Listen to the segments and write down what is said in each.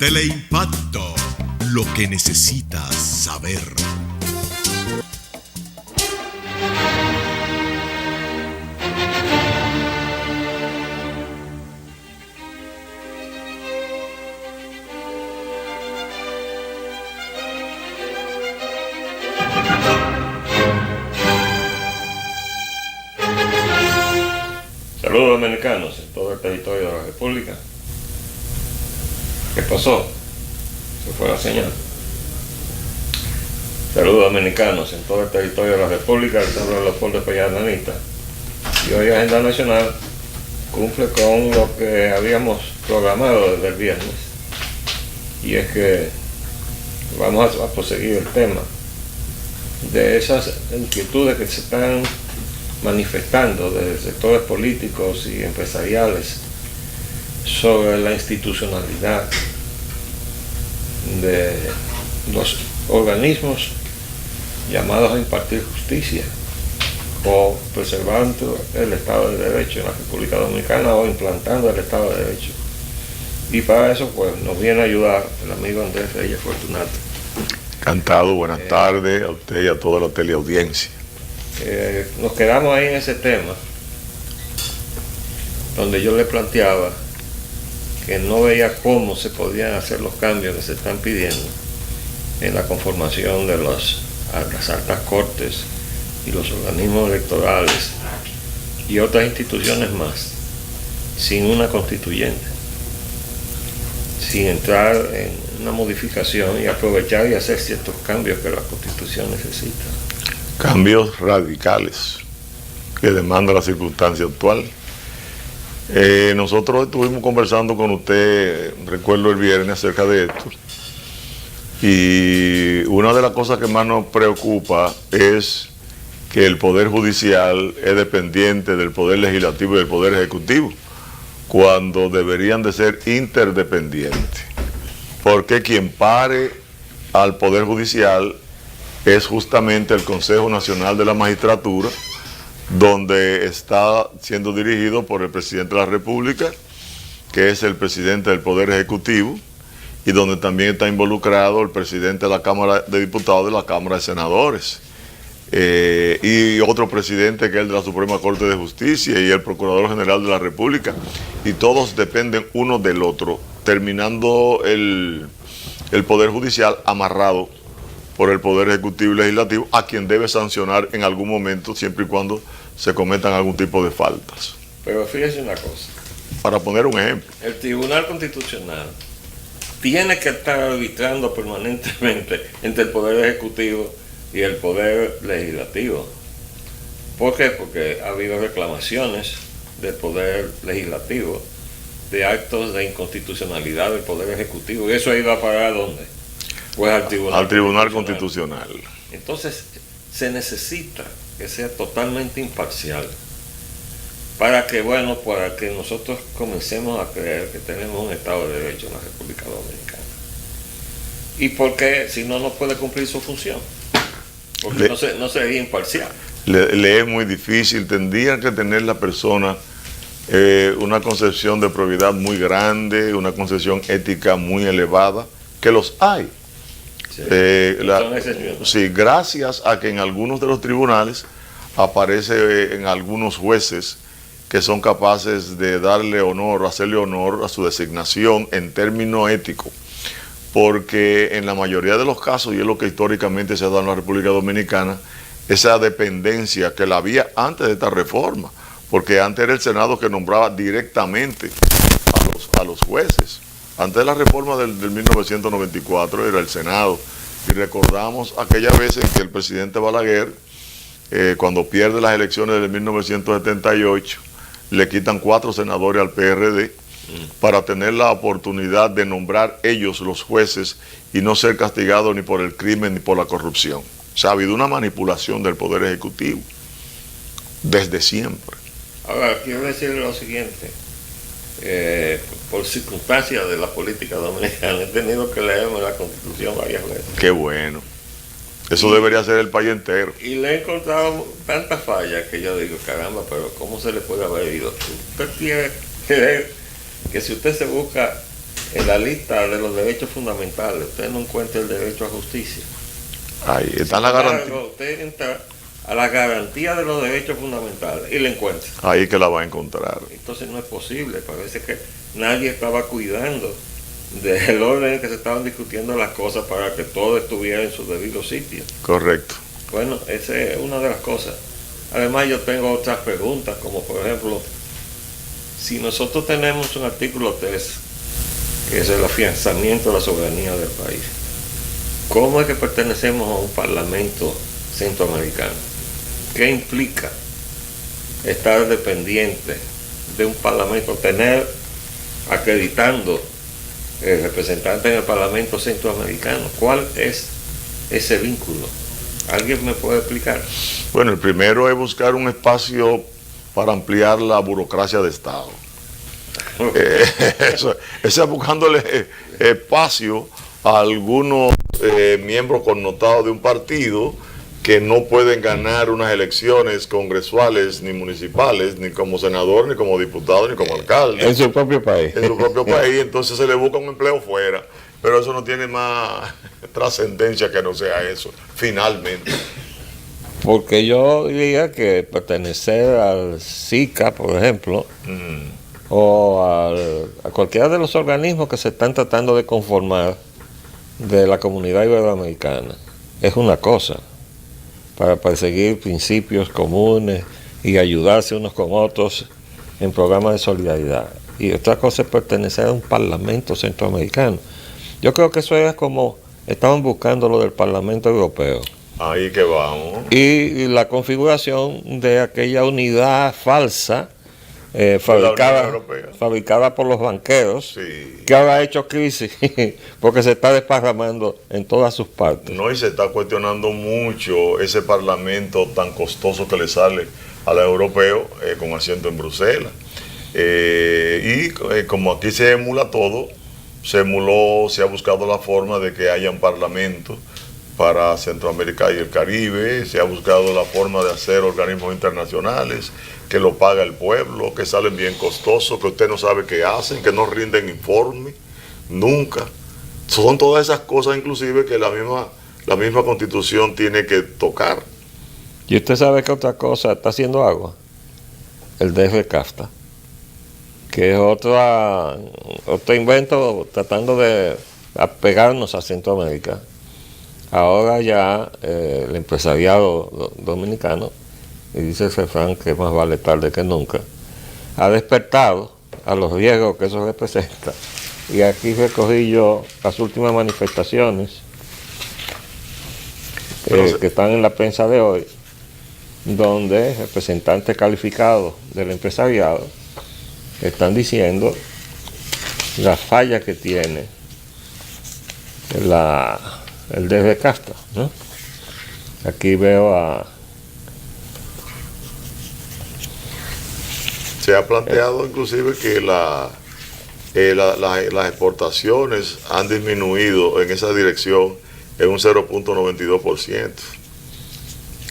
Teleimpacto, lo que necesitas saber. Saludos dominicanos en todo el territorio de la República. ¿Qué pasó? Se fue la señal. Saludos dominicanos en todo el territorio de la República, el San Leopoldo Pellananita. Y hoy Agenda Nacional cumple con lo que habíamos programado desde el viernes. Y es que vamos a proseguir el tema de esas inquietudes que se están manifestando desde sectores políticos y empresariales sobre la institucionalidad de los organismos llamados a impartir justicia o preservando el Estado de Derecho en la República Dominicana o implantando el Estado de Derecho. Y para eso pues nos viene a ayudar el amigo Andrés Reyes Fortunato. Encantado, buenas tardes a usted y a toda la teleaudiencia. Nos quedamos ahí en ese tema donde yo le planteaba que no veía cómo se podían hacer los cambios que se están pidiendo en la conformación de las altas cortes y los organismos electorales y otras instituciones más sin una constituyente, sin entrar en una modificación y aprovechar y hacer ciertos cambios que la Constitución necesita. Cambios radicales que demanda la circunstancia actual. Nosotros estuvimos conversando con usted, recuerdo el viernes, acerca de esto, y una de las cosas que más nos preocupa es que el Poder Judicial es dependiente del Poder Legislativo y del Poder Ejecutivo, cuando deberían de ser interdependientes, porque quien pare al Poder Judicial es justamente el Consejo Nacional de la Magistratura, donde está siendo dirigido por el presidente de la República, que es el presidente del Poder Ejecutivo, y donde también está involucrado el presidente de la Cámara de Diputados y de la Cámara de Senadores, y otro presidente que es el de la Suprema Corte de Justicia y el Procurador General de la República, y todos dependen uno del otro, terminando el Poder Judicial amarrado por el Poder Ejecutivo y Legislativo, a quien debe sancionar en algún momento, siempre y cuando se cometan algún tipo de faltas. Pero fíjese una cosa. Para poner un ejemplo. El Tribunal Constitucional tiene que estar arbitrando permanentemente entre el Poder Ejecutivo y el Poder Legislativo. ¿Por qué? Porque ha habido reclamaciones del Poder Legislativo de actos de inconstitucionalidad del Poder Ejecutivo. ¿Y eso ha ido a parar a dónde? Pues al Tribunal Constitucional. Entonces, se necesita que sea totalmente imparcial para que nosotros comencemos a creer que tenemos un Estado de Derecho en la República Dominicana. Y porque si no, no puede cumplir su función. Porque no sería imparcial. Le es muy difícil. Tendría que tener la persona una concepción de probidad muy grande, una concepción ética muy elevada, que los hay. Sí, gracias a que en algunos de los tribunales aparece en algunos jueces que son capaces de darle honor, hacerle honor a su designación en términos éticos, porque en la mayoría de los casos, y es lo que históricamente se ha dado en la República Dominicana, esa dependencia que la había antes de esta reforma, porque antes era el Senado que nombraba directamente a los jueces. Antes de la reforma del 1994 era el Senado, y recordamos aquella vez en que el presidente Balaguer, cuando pierde las elecciones de 1978, le quitan 4 senadores al PRD para tener la oportunidad de nombrar ellos los jueces y no ser castigados ni por el crimen ni por la corrupción. O sea, ha habido una manipulación del Poder Ejecutivo desde siempre. Ahora, quiero decirle lo siguiente. Por circunstancias de la política dominicana he tenido que leerme la Constitución varias veces. Qué bueno. Eso debería ser el país entero. Y le he encontrado tantas fallas que yo digo, caramba, pero ¿cómo se le puede haber ido? Usted tiene que ver que si usted se busca en la lista de los derechos fundamentales usted no encuentra el derecho a justicia. Ahí está la garantía. Usted entra a la garantía de los derechos fundamentales y la encuentra. Ahí que la va a encontrar. Entonces no es posible, parece que nadie estaba cuidando del orden en que se estaban discutiendo las cosas para que todo estuviera en su debido sitio. Correcto. Bueno, esa es una de las cosas. Además yo tengo otras preguntas, como por ejemplo, si nosotros tenemos un artículo 3, que es el afianzamiento de la soberanía del país, ¿cómo es que pertenecemos a un parlamento centroamericano? ¿Qué implica estar dependiente de un parlamento, tener acreditando representantes en el parlamento centroamericano? ¿Cuál es ese vínculo? ¿Alguien me puede explicar? Bueno, el primero es buscar un espacio para ampliar la burocracia de Estado. Eso es buscándole espacio a algunos miembros connotados de un partido que no pueden ganar unas elecciones congresuales ni municipales, ni como senador, ni como diputado, ni como alcalde. En su propio país. En su propio país, entonces se le busca un empleo fuera. Pero eso no tiene más trascendencia que no sea eso, finalmente. Porque yo diría que pertenecer al SICA, por ejemplo, o a cualquiera de los organismos que se están tratando de conformar de la comunidad iberoamericana es una cosa, para perseguir principios comunes y ayudarse unos con otros en programas de solidaridad. Y otra cosa es pertenecer a un parlamento centroamericano. Yo creo que eso era como estaban buscando lo del Parlamento Europeo. Ahí que vamos. Y la configuración de aquella unidad falsa fabricada por los banqueros, Sí. que ahora ha hecho crisis porque se está desparramando en todas sus partes. No, y se está cuestionando mucho ese parlamento tan costoso que le sale a los europeos con asiento en Bruselas. Como aquí se emula todo, se ha buscado la forma de que haya un parlamento para Centroamérica y el Caribe, se ha buscado la forma de hacer organismos internacionales que lo paga el pueblo, que salen bien costosos, que usted no sabe qué hacen, que no rinden informe, nunca. Son todas esas cosas inclusive que la misma Constitución tiene que tocar. Y usted sabe que otra cosa está haciendo agua, el DF-CAFTA, que es otro invento tratando de apegarnos a Centroamérica. Ahora ya el empresariado dominicano, y dice el refrán que más vale tarde que nunca, ha despertado a los riesgos que eso representa. Y aquí recogí yo las últimas manifestaciones que están en la prensa de hoy, donde representantes calificados del empresariado están diciendo la falla que tiene el DF-CAFTA, ¿no? Aquí veo Se ha planteado inclusive que las exportaciones han disminuido en esa dirección en un 0.92%.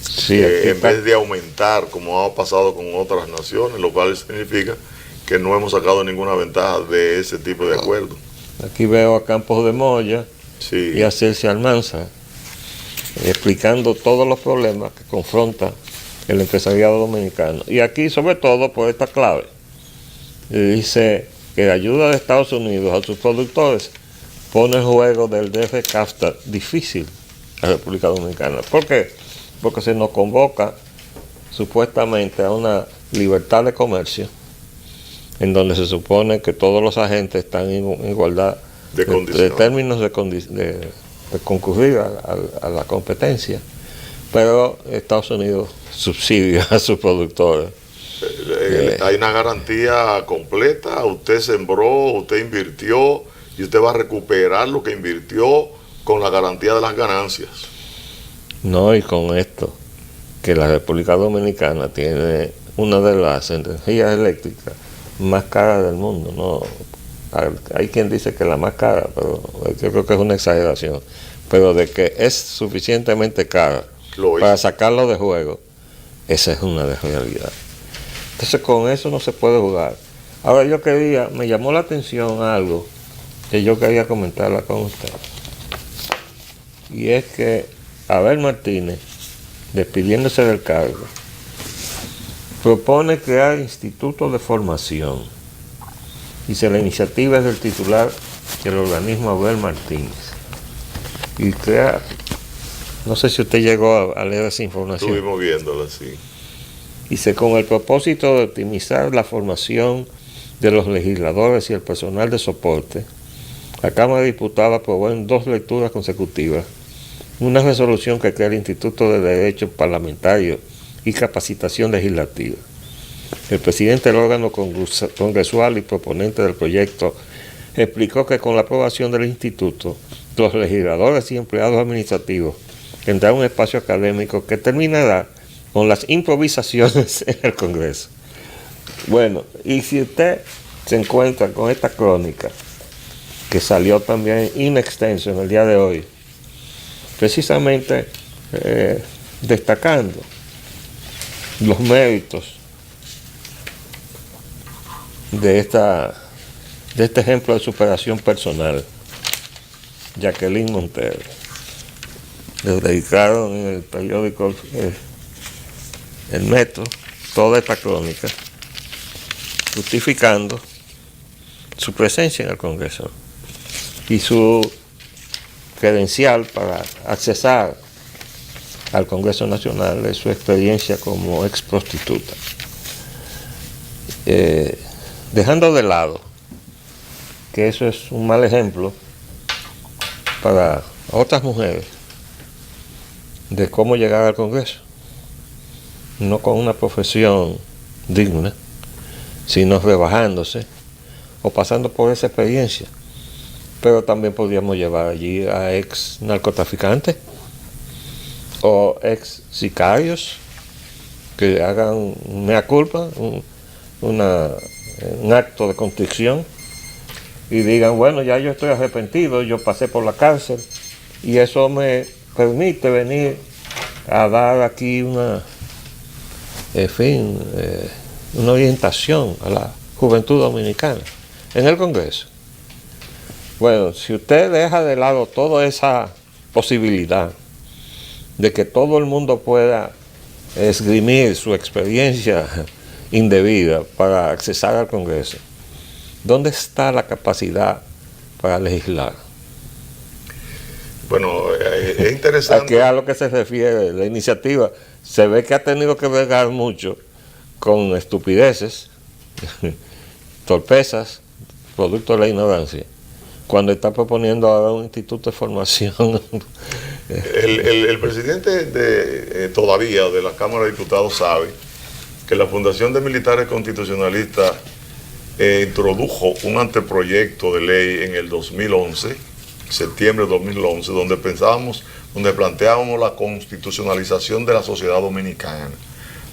sí, En vez de aumentar como ha pasado con otras naciones, lo cual significa que no hemos sacado ninguna ventaja de ese tipo de acuerdo. aquí veo a Campos de Moya Sí. y a Celsi Almanza explicando todos los problemas que confronta el empresariado dominicano. Y aquí, sobre todo, por esta clave, dice que la ayuda de Estados Unidos a sus productores pone el juego del DF-CAFTA difícil a la República Dominicana. ¿Por qué? Porque se nos convoca supuestamente a una libertad de comercio en donde se supone que todos los agentes están en igualdad de términos de concurrir a la competencia, pero Estados Unidos subsidia a sus productores. Hay una garantía completa, usted sembró, usted invirtió y usted va a recuperar lo que invirtió con la garantía de las ganancias. No, y con esto, que la República Dominicana tiene una de las energías eléctricas más caras del mundo, ¿no? Hay quien dice que la más cara, pero yo creo que es una exageración, pero de que es suficientemente cara para sacarlo de juego, esa es una de realidad. Entonces con eso no se puede jugar. Ahora me llamó la atención algo que yo quería comentarla con usted. Y es que Abel Martínez, despidiéndose del cargo, propone crear institutos de formación. Dice, la iniciativa es del titular del organismo Abel Martínez. Y crea, no sé si usted llegó a leer esa información. Estuvimos viéndola, sí. Dice, con el propósito de optimizar la formación de los legisladores y el personal de soporte, la Cámara de Diputados aprobó en 2 lecturas consecutivas una resolución que crea el Instituto de Derecho Parlamentario y Capacitación Legislativa. El presidente del órgano congresual y proponente del proyecto explicó que con la aprobación del instituto, los legisladores y empleados administrativos tendrán un espacio académico que terminará con las improvisaciones en el Congreso. Bueno, y si usted se encuentra con esta crónica, que salió también in extenso en el día de hoy, precisamente destacando los méritos de este ejemplo de superación personal, Jacqueline Montero. Le dedicaron en el periódico El Metro toda esta crónica, justificando su presencia en el Congreso y su credencial para accesar al Congreso Nacional de su experiencia como ex prostituta. Dejando de lado que eso es un mal ejemplo para otras mujeres de cómo llegar al Congreso, no con una profesión digna, sino rebajándose o pasando por esa experiencia. Pero también podríamos llevar allí a ex narcotraficantes o ex sicarios que hagan mea culpa, un acto de contrición y digan, bueno, ya yo estoy arrepentido, yo pasé por la cárcel y eso me permite venir a dar aquí una orientación a la juventud dominicana en el Congreso. Bueno, si usted deja de lado toda esa posibilidad de que todo el mundo pueda esgrimir su experiencia indebida para accesar al Congreso, ¿dónde está la capacidad para legislar? Bueno, es interesante. ¿A qué a lo que se refiere la iniciativa? Se ve que ha tenido que bregar mucho con estupideces, torpezas, producto de la ignorancia, cuando está proponiendo ahora un instituto de formación. El presidente todavía de la Cámara de Diputados sabe que la Fundación de Militares Constitucionalistas introdujo un anteproyecto de ley en el 2011, septiembre de 2011, donde planteábamos la constitucionalización de la sociedad dominicana.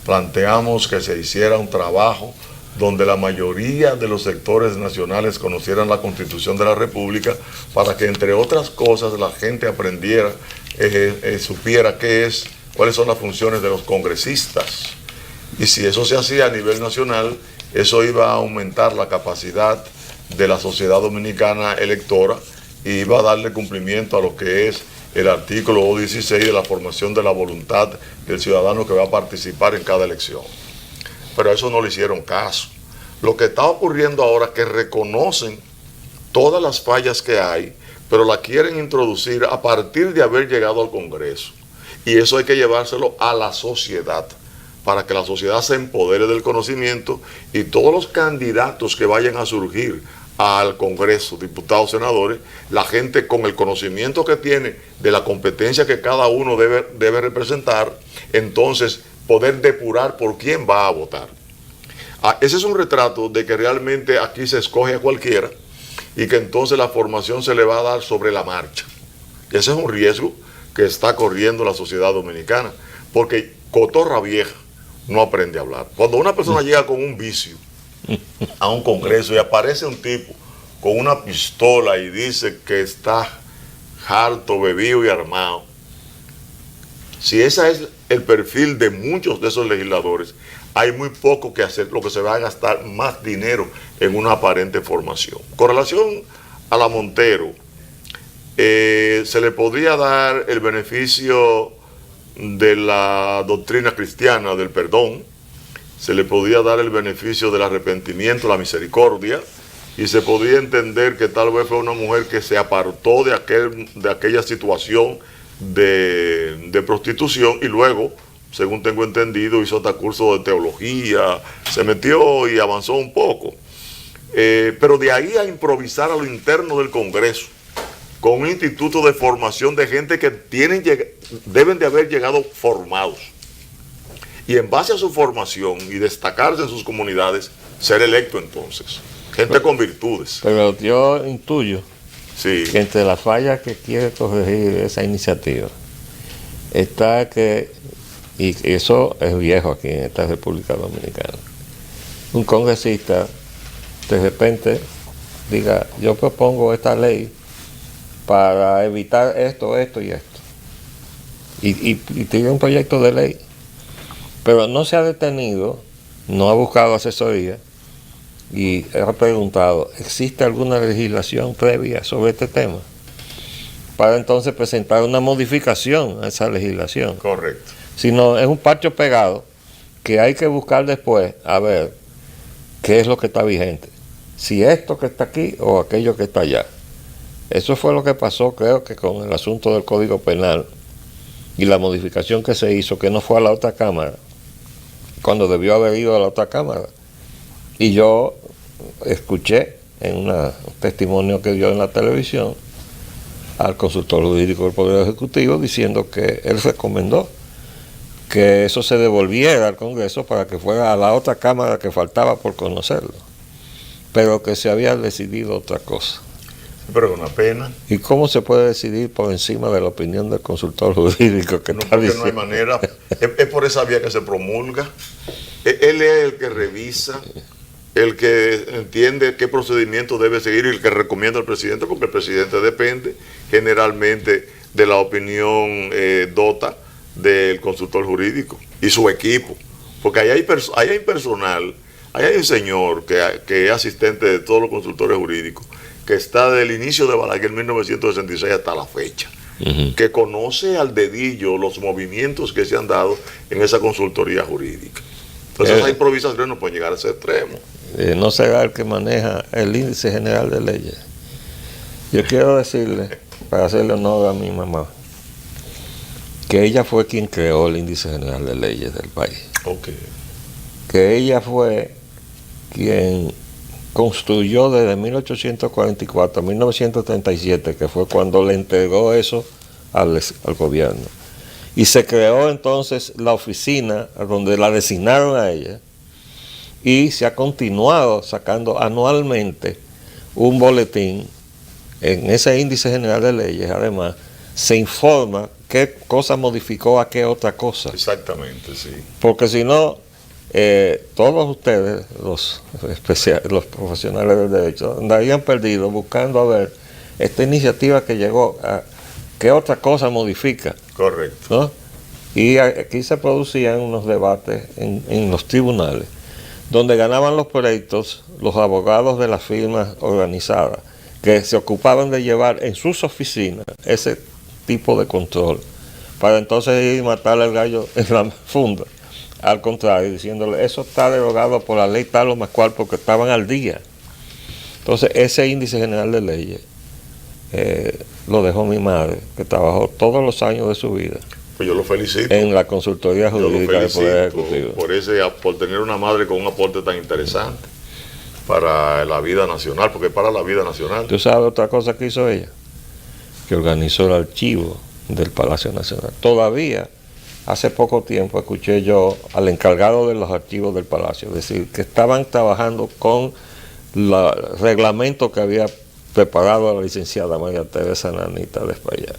Planteamos que se hiciera un trabajo donde la mayoría de los sectores nacionales conocieran la Constitución de la República para que, entre otras cosas, la gente aprendiera, supiera cuáles son las funciones de los congresistas. Y si eso se hacía a nivel nacional, eso iba a aumentar la capacidad de la sociedad dominicana electora y iba a darle cumplimiento a lo que es el artículo 16 de la formación de la voluntad del ciudadano que va a participar en cada elección. Pero a eso no le hicieron caso. Lo que está ocurriendo ahora es que reconocen todas las fallas que hay, pero la quieren introducir a partir de haber llegado al Congreso. Y eso hay que llevárselo a la sociedad, para que la sociedad se empodere del conocimiento y todos los candidatos que vayan a surgir al Congreso, diputados, senadores, la gente con el conocimiento que tiene de la competencia que cada uno debe representar, entonces poder depurar por quién va a votar. Ese es un retrato de que realmente aquí se escoge a cualquiera y que entonces la formación se le va a dar sobre la marcha. Y ese es un riesgo que está corriendo la sociedad dominicana, porque cotorra vieja no aprende a hablar. Cuando una persona llega con un vicio a un congreso y aparece un tipo con una pistola y dice que está harto, bebido y armado, si ese es el perfil de muchos de esos legisladores, hay muy poco que hacer, lo que se va a gastar más dinero en una aparente formación. Con relación a la Montero, se le podría dar el beneficio de la doctrina cristiana del perdón, se le podría dar el beneficio del arrepentimiento, la misericordia, y se podría entender que tal vez fue una mujer que se apartó de aquella situación de prostitución y luego, según tengo entendido, hizo hasta curso de teología, se metió y avanzó un poco. Pero de ahí a improvisar a lo interno del Congreso, con un instituto de formación de gente que deben de haber llegado formados. Y en base a su formación y destacarse en sus comunidades, ser electo entonces. Gente con virtudes. Pero yo intuyo Sí. que entre las fallas que quiere corregir esa iniciativa está que, y eso es viejo aquí en esta República Dominicana, un congresista de repente diga, yo propongo esta ley para evitar esto, esto y esto. Y tiene un proyecto de ley. Pero no se ha detenido, no ha buscado asesoría y ha preguntado, ¿existe alguna legislación previa sobre este tema? Para entonces presentar una modificación a esa legislación. Correcto. Si no, es un parcho pegado que hay que buscar después a ver qué es lo que está vigente. Si esto que está aquí o aquello que está allá. Eso fue lo que pasó, creo que con el asunto del Código Penal y la modificación que se hizo, que no fue a la otra Cámara, cuando debió haber ido a la otra Cámara. Y yo escuché en un testimonio que dio en la televisión al consultor jurídico del Poder Ejecutivo diciendo que él recomendó que eso se devolviera al Congreso para que fuera a la otra Cámara que faltaba por conocerlo, pero que se había decidido otra cosa. Pero es una pena. ¿Y cómo se puede decidir por encima de la opinión del consultor jurídico que No, está porque diciendo? no hay manera. Es por esa vía que se promulga. Él es el que revisa, el que entiende qué procedimiento debe seguir y el que recomienda al presidente, porque el presidente depende generalmente de la opinión dota del consultor jurídico y su equipo. Porque ahí hay personal, ahí hay un señor que es asistente de todos los consultores jurídicos, que está del inicio de Balaguer en 1966 hasta la fecha, que conoce al dedillo los movimientos que se han dado en esa consultoría jurídica. Entonces esas improvisaciones no pueden llegar a ese extremo. No será el que maneja el índice general de leyes. Yo quiero decirle, para hacerle honor a mi mamá, que ella fue quien creó el índice general de leyes del país. Okay. Que ella fue quien construyó desde 1844 a 1937, que fue cuando le entregó eso al gobierno. Y se creó entonces la oficina donde la designaron a ella y se ha continuado sacando anualmente un boletín. En ese índice general de leyes, además, se informa qué cosa modificó a qué otra cosa. Exactamente, sí. Porque si no, todos ustedes, los profesionales del derecho, andarían perdidos buscando a ver esta iniciativa que llegó, a qué otra cosa modifica. Correcto. ¿No? Y aquí se producían unos debates en los tribunales, donde ganaban los pleitos los abogados de las firmas organizadas, que se ocupaban de llevar en sus oficinas ese tipo de control, para entonces ir y matarle al gallo en la funda. Al contrario, diciéndole, eso está derogado por la ley tal o más cual, porque estaban al día. Entonces, ese índice general de leyes lo dejó mi madre, que trabajó todos los años de su vida. Pues yo lo felicito. En la consultoría Yo lo jurídica del Poder felicito Ejecutivo. por tener una madre con un aporte tan interesante para la vida nacional, porque es para la vida nacional. ¿Tú sabes otra cosa que hizo ella? Que organizó el archivo del Palacio Nacional. Todavía, hace poco tiempo, escuché yo al encargado de los archivos del Palacio decir que estaban trabajando con el reglamento que había preparado la licenciada María Teresa Nanita de Espaillat.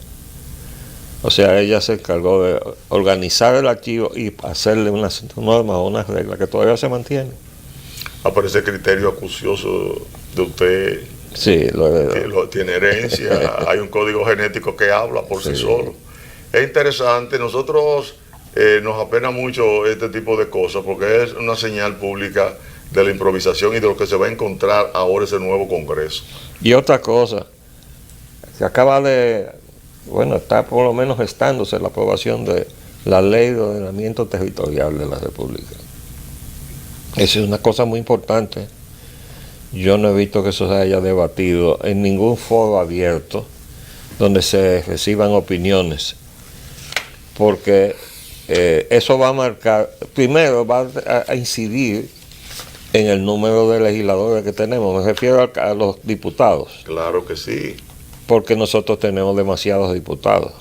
O sea, ella se encargó de organizar el archivo y hacerle unas normas o unas reglas que todavía se mantienen. Aparece criterio acucioso de usted. Sí, lo heredó. Tiene herencia, hay un código genético que habla por sí solo. Es interesante, nosotros nos apena mucho este tipo de cosas porque es una señal pública de la improvisación y de lo que se va a encontrar ahora ese nuevo Congreso. Y otra cosa, se acaba de, bueno, está por lo menos gestándose la aprobación de la ley de ordenamiento territorial de la República. Esa es una cosa muy importante. Yo no he visto que eso se haya debatido en ningún foro abierto donde se reciban opiniones, porque eso va a marcar, primero va a incidir en el número de legisladores que tenemos, me refiero a los diputados. Claro que sí. Porque nosotros tenemos demasiados diputados.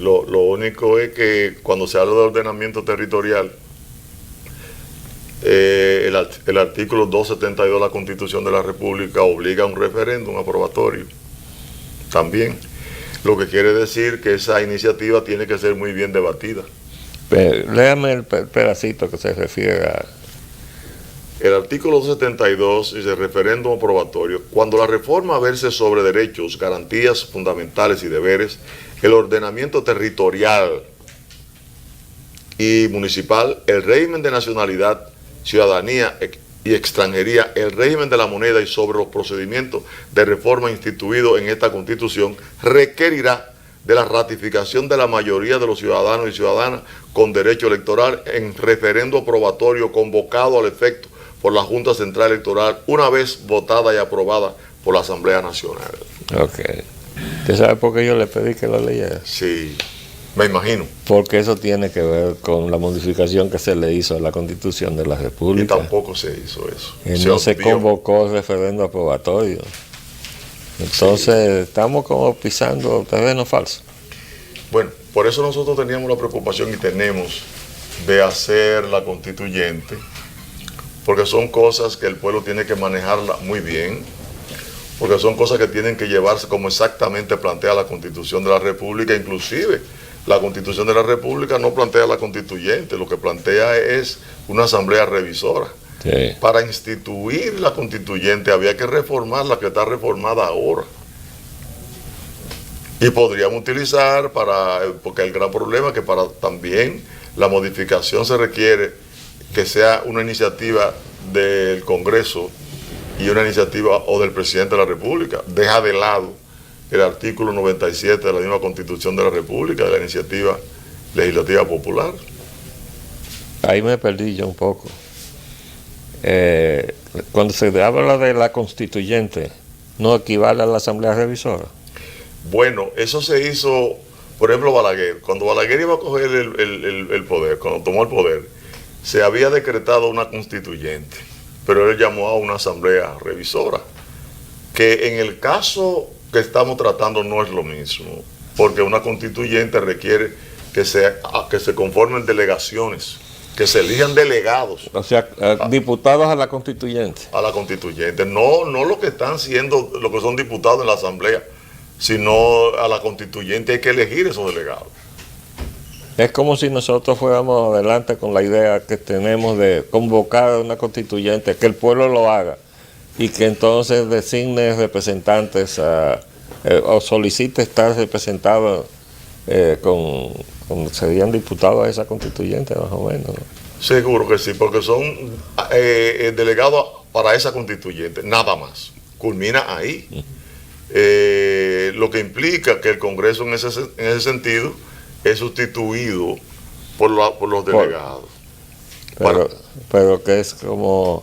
Lo único es que cuando se habla de ordenamiento territorial, el artículo 272 de la Constitución de la República obliga a un referéndum aprobatorio también, lo que quiere decir que esa iniciativa tiene que ser muy bien debatida. Léame el pedacito que se refiere a... El artículo 272 dice referéndum aprobatorio. Cuando la reforma verse sobre derechos, garantías fundamentales y deberes, el ordenamiento territorial y municipal, el régimen de nacionalidad, ciudadanía y extranjería, el régimen de la moneda y sobre los procedimientos de reforma instituidos en esta Constitución, requerirá de la ratificación de la mayoría de los ciudadanos y ciudadanas con derecho electoral en referendo aprobatorio convocado al efecto por la Junta Central Electoral una vez votada y aprobada por la Asamblea Nacional. Ok. ¿Usted sabe por qué yo le pedí que lo leyera? Sí, me imagino. Porque eso tiene que ver con la modificación que se le hizo a la Constitución de la República. Y tampoco se hizo eso. No se convocó el referendo aprobatorio. Entonces estamos como pisando terreno falso. Bueno, por eso nosotros teníamos la preocupación y tenemos de hacer la constituyente, porque son cosas que el pueblo tiene que manejarla muy bien, porque son cosas que tienen que llevarse como exactamente plantea la Constitución de la República. Inclusive la Constitución de la República no plantea la constituyente, lo que plantea es una asamblea revisora. Sí. Para instituir la constituyente había que reformar la que está reformada ahora. Y podríamos utilizar porque el gran problema es que para también la modificación se requiere que sea una iniciativa del Congreso y una iniciativa o del presidente de la República. Deja de lado el artículo 97 de la misma Constitución de la República, de la iniciativa legislativa popular. Ahí me perdí yo un poco. Cuando se habla de la constituyente, ¿no equivale a la Asamblea Revisora? Bueno, eso se hizo, por ejemplo, Balaguer. Cuando Balaguer iba a coger el poder, cuando tomó el poder, se había decretado una constituyente, pero él llamó a una asamblea revisora, que en el caso que estamos tratando no es lo mismo, porque una constituyente requiere que se conformen delegaciones, que se elijan delegados. O sea, diputados a la constituyente. A la constituyente, no lo que están siendo, lo que son diputados en la asamblea, sino a la constituyente hay que elegir esos delegados. Es como si nosotros fuéramos adelante con la idea que tenemos de convocar a una constituyente, que el pueblo lo haga y que entonces designe representantes o solicite estar representado serían diputados a esa constituyente más o menos, ¿no? Seguro que sí, porque son delegados para esa constituyente, nada más. Culmina ahí. Lo que implica que el Congreso en ese sentido es sustituido por los delegados. Pero que es como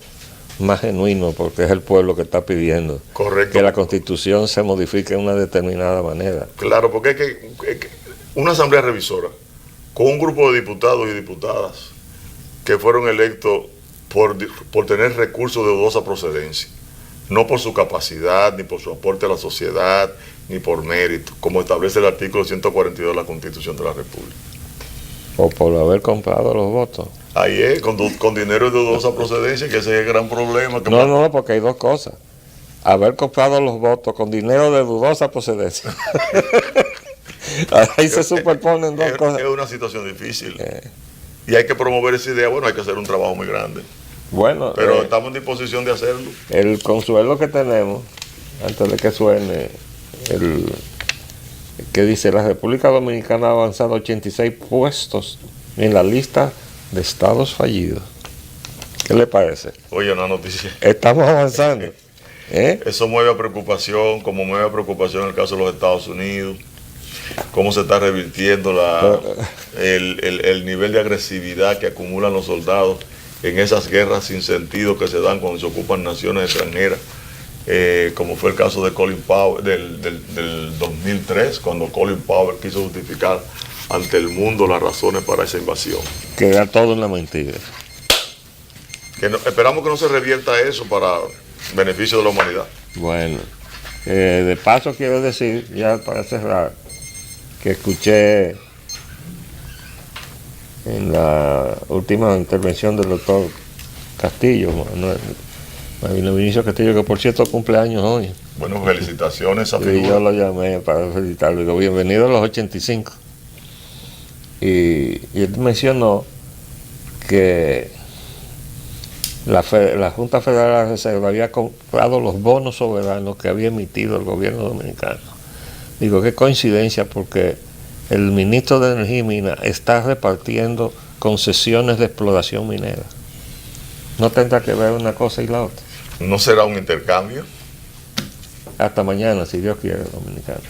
más genuino, porque es el pueblo que está pidiendo. Correcto. Que la Constitución se modifique de una determinada manera. Claro, porque es que una asamblea revisora con un grupo de diputados y diputadas que fueron electos por tener recursos de dudosa procedencia, no por su capacidad, ni por su aporte a la sociedad, ni por mérito, como establece el artículo 142 de la Constitución de la República. O por haber comprado los votos. Ahí es, con dinero de dudosa procedencia, que ese es el gran problema. No, porque hay dos cosas. Haber comprado los votos con dinero de dudosa procedencia. Ahí se superponen dos cosas. Es una situación difícil. Y hay que promover esa idea. Bueno, hay que hacer un trabajo muy grande. Bueno, pero estamos en disposición de hacerlo. El consuelo que tenemos, antes de que suene, que dice: la República Dominicana ha avanzado 86 puestos en la lista de estados fallidos. ¿Qué le parece? Oye, una noticia. Estamos avanzando. Eso mueve a preocupación, como mueve a preocupación en el caso de los Estados Unidos, cómo se está revirtiendo el nivel de agresividad que acumulan los soldados en esas guerras sin sentido que se dan cuando se ocupan naciones extranjeras, como fue el caso de Colin Powell del 2003, cuando Colin Powell quiso justificar ante el mundo las razones para esa invasión. Que era todo una mentira. Esperamos que no se revierta eso para beneficio de la humanidad. Bueno, de paso quiero decir, ya para cerrar, que escuché en la última intervención del doctor Castillo, Manuel Vinicio Castillo, que por cierto cumple años hoy. Bueno, felicitaciones a esa Y figura. yo lo llamé para felicitarlo. Digo, bienvenido a los 85. Y él mencionó que la Junta Federal de la Reserva había comprado los bonos soberanos que había emitido el gobierno dominicano. Digo, qué coincidencia, porque el ministro de Energía y Minas está repartiendo concesiones de exploración minera. ¿No tendrá que ver una cosa y la otra? ¿No será un intercambio? Hasta mañana, si Dios quiere, dominicano.